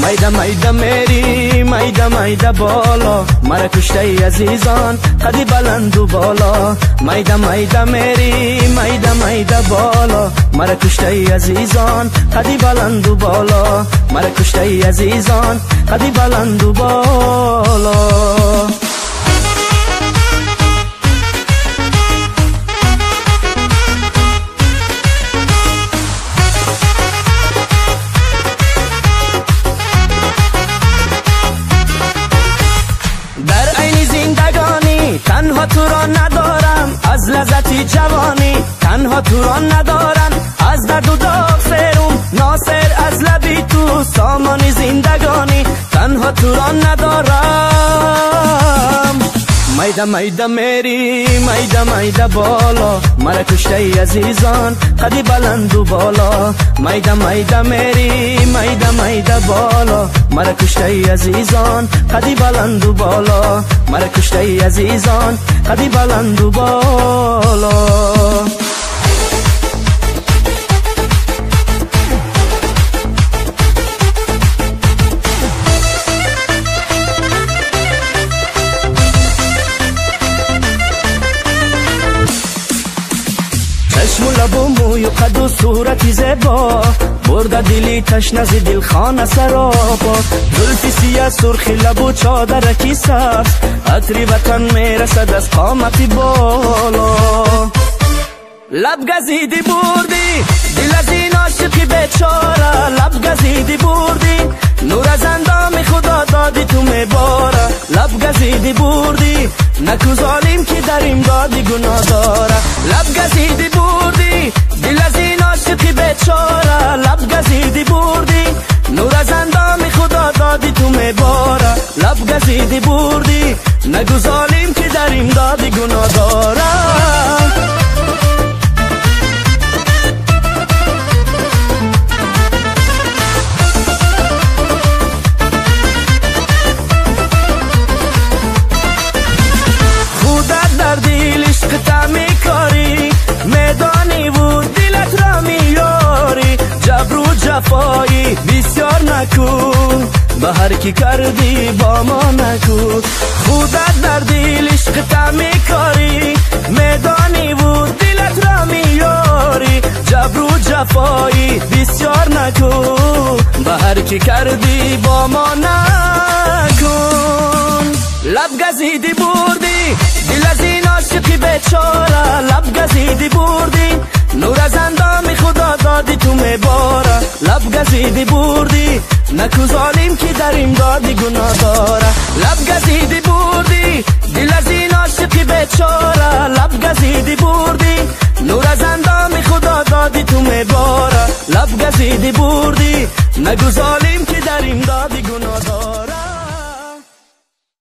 میده میده میری میده میده بالا مرا کشته عزیزان قدی بلند و بالا میده میده میری میده میده بالا مرا کشته عزیزان قدی بلند و بالا مرا کشته عزیزان قدی بلند و بالا تنها تو را ندارم از لذتی جوانی تنها تو را ندارم از درد و داغ سرم ناصر از لبی تو سامانی زندگانی تنها تو را ندارم میده میده میری میده میده بالا مرا کشته عزیزان قدی بلند و بالا میده میده میری میده میده بالا مرا کشته عزیزان قدی بلند و بالا مرا کشته عزیزان قدی بلند و بالا چشم و لب و موی و قد و صورتی زیبا برده دلی تشنه ز دلخانه سراپا زلفی سیاه سرخی لب و چادرکی سبز عطری وطن میرسد از قامتی بالا لب گزیدی بردی دل از این عاشقی بیچاره لب گزیدی بردی نور از اندام خدا دادی تو میباره لب گزیدی بردی نکو ظالم که در امدادی گناه داره لب گزیدی بردی دل از این عاشقی بیچاره لب گزیدی بردی نور از اندام خدا دادی تو میباره لب گزیدی بردی نگو ظالم که در امدادی گناه داره جفایی بسیار نکن به هر کی کردی با ما نکن خودت در دل عشق تعمی کاری میدانی و دلت را میاری جبر و جفایی بسیار نکن به هر کی کردی با ما نکن لب گزیدی بردی دل از این عاشقی بیچاره لب گزیدی بردی نور از اندام خدا دادی تو میباره لب گزیدی بردی نکو ظالم که در امدادی گناه داره لب گزیدی بردی دل از این عاشقی بیچاره لب گزیدی بردی نور از اندام خدا دادی تو میباره لب گزیدی بردی نگو ظالم